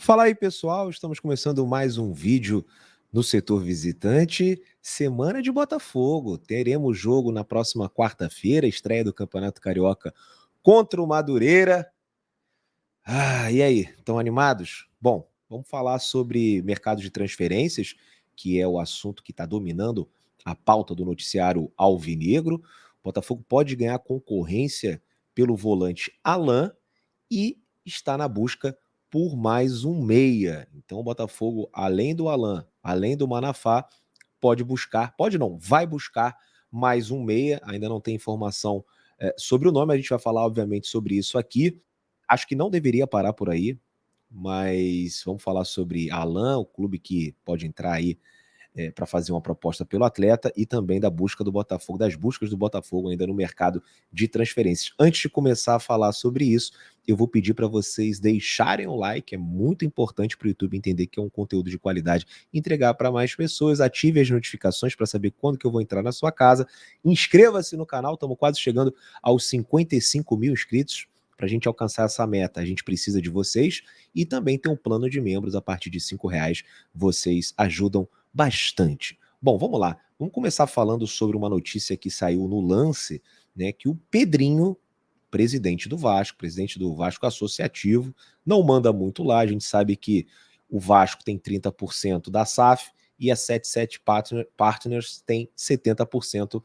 Fala aí, pessoal, estamos começando mais um vídeo no setor visitante. Semana de Botafogo. Teremos jogo na próxima quarta-feira, estreia do Campeonato Carioca contra o Madureira. E aí, estão animados? Bom, vamos falar sobre mercado de transferências, que é o assunto que está dominando a pauta do noticiário alvinegro. O Botafogo pode ganhar concorrência pelo volante Alan e está na busca por mais um meia. Então o Botafogo, além do Alan, além do Manafá, vai buscar mais um meia. Ainda não tem informação sobre o nome, a gente vai falar obviamente sobre isso aqui. Acho que não deveria parar por aí, mas vamos falar sobre Alan, o clube que pode entrar aí para fazer uma proposta pelo atleta e também da busca do Botafogo, das buscas do Botafogo ainda no mercado de transferências. Antes de começar a falar sobre isso, eu vou pedir para vocês deixarem o like, é muito importante para o YouTube entender que é um conteúdo de qualidade, entregar para mais pessoas, ative as notificações para saber quando que eu vou entrar na sua casa, inscreva-se no canal, estamos quase chegando aos 55 mil inscritos. Para a gente alcançar essa meta, a gente precisa de vocês e também tem um plano de membros a partir de R$ 5. Vocês ajudam bastante. Bom, vamos lá. Vamos começar falando sobre uma notícia que saiu no Lance, né, que o Pedrinho, presidente do Vasco Associativo, não manda muito lá. A gente sabe que o Vasco tem 30% da SAF e a 77 Partners tem 70%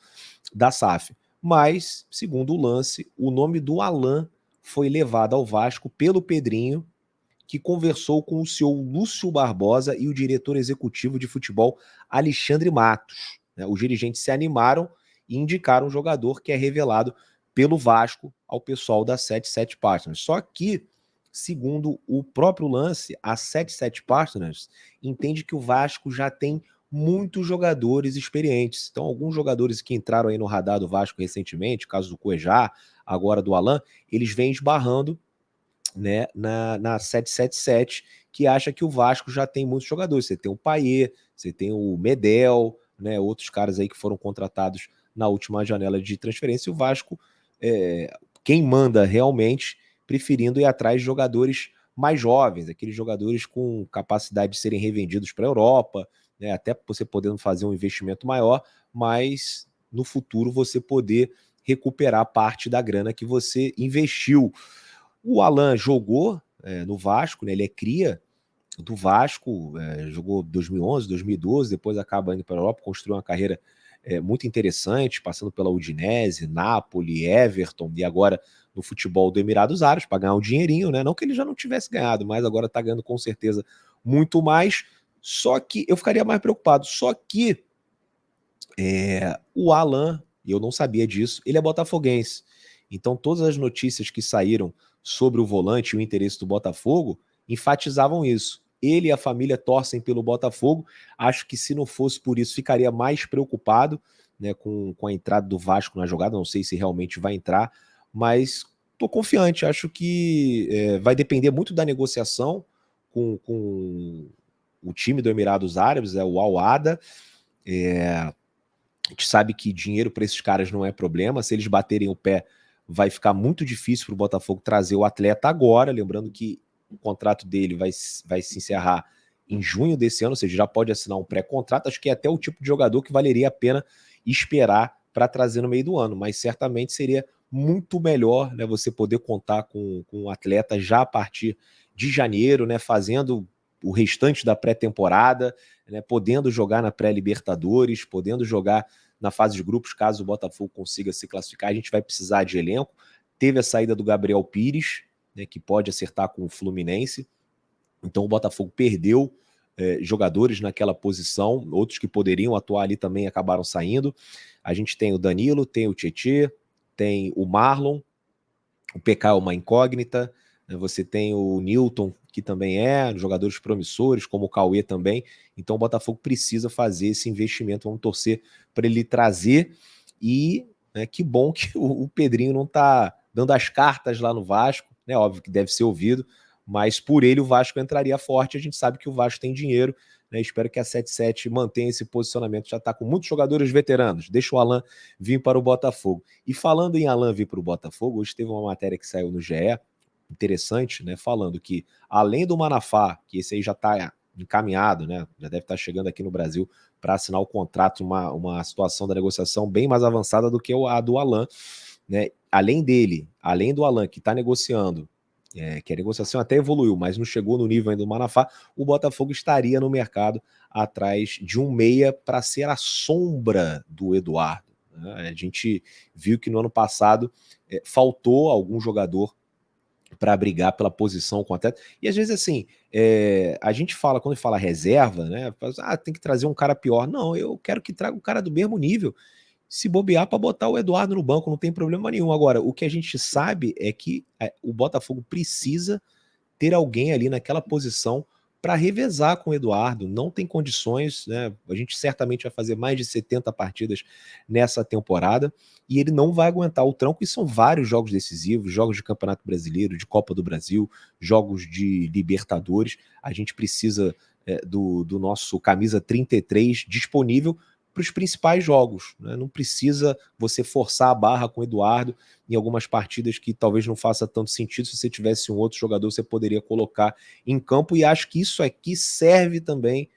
da SAF. Mas, segundo o Lance, o nome do Alan foi levado ao Vasco pelo Pedrinho, que conversou com o senhor Lúcio Barbosa e o diretor executivo de futebol, Alexandre Matos. Os dirigentes se animaram e indicaram um jogador que é revelado pelo Vasco ao pessoal da 77 Partners. Só que, segundo o próprio Lance, a 77 Partners entende que o Vasco já tem muitos jogadores experientes. Então, alguns jogadores que entraram aí no radar do Vasco recentemente, o caso do Cuejá, agora do Alan, eles vêm esbarrando, né, na 777, que acha que o Vasco já tem muitos jogadores. Você tem o Payet, você tem o Medel, né, outros caras aí que foram contratados na última janela de transferência. E o Vasco, quem manda realmente, preferindo ir atrás de jogadores mais jovens, aqueles jogadores com capacidade de serem revendidos para a Europa, né, até você podendo fazer um investimento maior, mas no futuro você poder recuperar parte da grana que você investiu. O Alan jogou no Vasco, né? Ele é cria do Vasco, jogou 2011, 2012, depois acaba indo para a Europa, construiu uma carreira muito interessante, passando pela Udinese, Napoli, Everton e agora no futebol do Emirados Árabes, para ganhar um dinheirinho, né? Não que ele já não tivesse ganhado, mas agora está ganhando com certeza muito mais. Só que eu ficaria mais preocupado. Só que o Alan, eu não sabia disso, ele é botafoguense. Então todas as notícias que saíram sobre o volante e o interesse do Botafogo enfatizavam isso. Ele e a família torcem pelo Botafogo. Acho que se não fosse por isso, ficaria mais preocupado, né, com a entrada do Vasco na jogada. Não sei se realmente vai entrar, mas estou confiante. Acho que vai depender muito da negociação com o time do Emirados Árabes, o Al Ahly. A gente sabe que dinheiro para esses caras não é problema. Se eles baterem o pé, vai ficar muito difícil para o Botafogo trazer o atleta agora. Lembrando que o contrato dele vai se encerrar em junho desse ano, ou seja, já pode assinar um pré-contrato. Acho que é até o tipo de jogador que valeria a pena esperar para trazer no meio do ano, mas certamente seria muito melhor, né, você poder contar com um atleta já a partir de janeiro, né, fazendo o restante da pré-temporada, né, podendo jogar na pré-Libertadores, podendo jogar na fase de grupos, caso o Botafogo consiga se classificar. A gente vai precisar de elenco. Teve a saída do Gabriel Pires, né, que pode acertar com o Fluminense. Então o Botafogo perdeu jogadores naquela posição, outros que poderiam atuar ali também acabaram saindo. A gente tem o Danilo, tem o Tietê, tem o Marlon, o PK é uma incógnita, né? Você tem o Newton, que também jogadores promissores, como o Cauê também. Então o Botafogo precisa fazer esse investimento, vamos torcer para ele trazer. E que bom que o Pedrinho não está dando as cartas lá no Vasco, né? Óbvio que deve ser ouvido, mas por ele o Vasco entraria forte. A gente sabe que o Vasco tem dinheiro, né? Espero que a 77 mantenha esse posicionamento. Já está com muitos jogadores veteranos. Deixa o Alan vir para o Botafogo. E falando em Alan vir para o Botafogo, hoje teve uma matéria que saiu no GE. interessante, né, falando que além do Manafá, que esse aí já está encaminhado, né, já deve estar chegando aqui no Brasil para assinar o contrato, uma situação da negociação bem mais avançada do que a do Alan, né? Além dele, além do Alan, que está negociando, que a negociação até evoluiu, mas não chegou no nível ainda do Manafá, o Botafogo estaria no mercado atrás de um meia para ser a sombra do Eduardo, né? A gente viu que no ano passado faltou algum jogador para brigar pela posição com o atleta. E às vezes, assim, a gente fala, quando fala reserva, né? Tem que trazer um cara pior. Não, eu quero que traga um cara do mesmo nível. Se bobear para botar o Eduardo no banco, não tem problema nenhum. Agora, o que a gente sabe é que o Botafogo precisa ter alguém ali naquela posição para revezar com o Eduardo. Não tem condições, né? A gente certamente vai fazer mais de 70 partidas nessa temporada e ele não vai aguentar o tranco. E são vários jogos decisivos, jogos de Campeonato Brasileiro, de Copa do Brasil, jogos de Libertadores. A gente precisa do nosso camisa 33 disponível para os principais jogos, né? Não precisa você forçar a barra com o Eduardo em algumas partidas que talvez não faça tanto sentido. Se você tivesse um outro jogador, você poderia colocar em campo, e acho que isso aqui serve também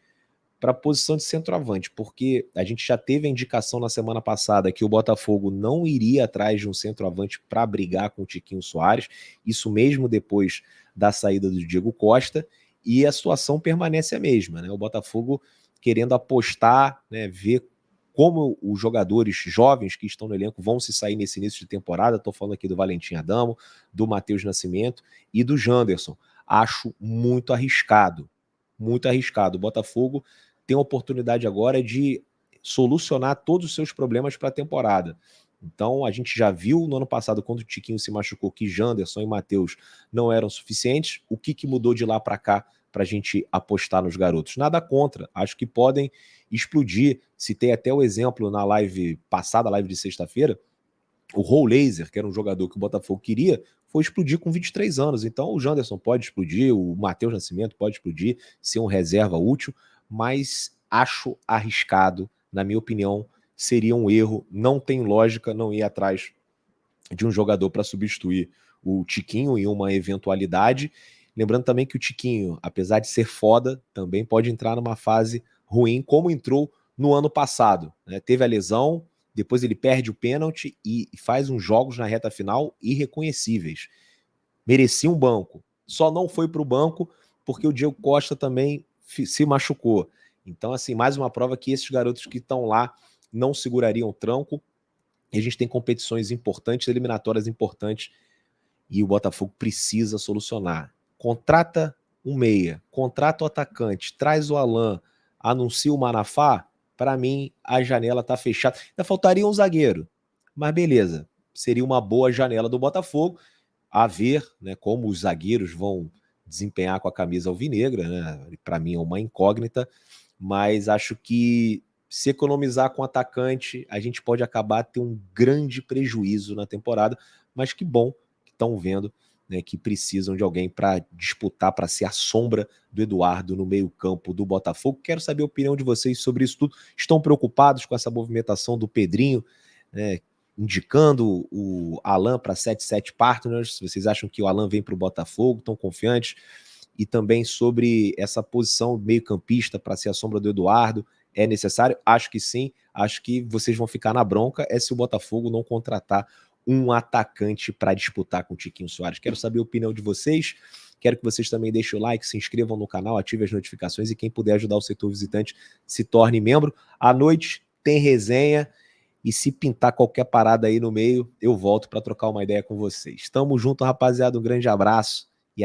para a posição de centroavante, porque a gente já teve a indicação na semana passada que o Botafogo não iria atrás de um centroavante para brigar com o Tiquinho Soares, isso mesmo depois da saída do Diego Costa, e a situação permanece a mesma, né? O Botafogo querendo apostar, né, ver como os jogadores jovens que estão no elenco vão se sair nesse início de temporada. Estou falando aqui do Valentim Adamo, do Matheus Nascimento e do Janderson. Acho muito arriscado, muito arriscado. O Botafogo tem a oportunidade agora de solucionar todos os seus problemas para a temporada. Então, a gente já viu no ano passado, quando o Tiquinho se machucou, que Janderson e Matheus não eram suficientes. O que mudou de lá para cá para a gente apostar nos garotos? Nada contra, acho que podem explodir. Citei até o exemplo na live passada, live de sexta-feira, o Raul Laser, que era um jogador que o Botafogo queria, foi explodir com 23 anos. Então o Janderson pode explodir, o Matheus Nascimento pode explodir, ser um reserva útil, mas acho arriscado, na minha opinião, seria um erro, não tem lógica não ir atrás de um jogador para substituir o Tiquinho em uma eventualidade. Lembrando também que o Tiquinho, apesar de ser foda, também pode entrar numa fase ruim, como entrou no ano passado, né? Teve a lesão, depois ele perde o pênalti e faz uns jogos na reta final irreconhecíveis. Merecia um banco. Só não foi para o banco porque o Diego Costa também se machucou. Então, assim, mais uma prova que esses garotos que estão lá não segurariam o tranco. E a gente tem competições importantes, eliminatórias importantes, e o Botafogo precisa solucionar. Contrata um meia, contrata o atacante, traz o Alan, anuncia o Manafá. Para mim, a janela está fechada. Ainda faltaria um zagueiro, mas beleza, seria uma boa janela do Botafogo, a ver, né, como os zagueiros vão desempenhar com a camisa alvinegra, né? Para mim é uma incógnita, mas acho que se economizar com o atacante, a gente pode acabar tendo um grande prejuízo na temporada, mas que bom que estão vendo, né, que precisam de alguém para disputar, para ser a sombra do Eduardo no meio-campo do Botafogo. Quero saber a opinião de vocês sobre isso tudo. Estão preocupados com essa movimentação do Pedrinho, né, indicando o Alan para 77 Partners? Vocês acham que o Alan vem para o Botafogo? Estão confiantes? E também sobre essa posição meio-campista para ser a sombra do Eduardo, é necessário? Acho que sim. Acho que vocês vão ficar na bronca se o Botafogo não contratar um atacante para disputar com o Tiquinho Soares. Quero saber a opinião de vocês. Quero que vocês também deixem o like, se inscrevam no canal, ativem as notificações e quem puder ajudar o setor visitante se torne membro. À noite tem resenha e se pintar qualquer parada aí no meio, eu volto para trocar uma ideia com vocês. Tamo junto, rapaziada. Um grande abraço.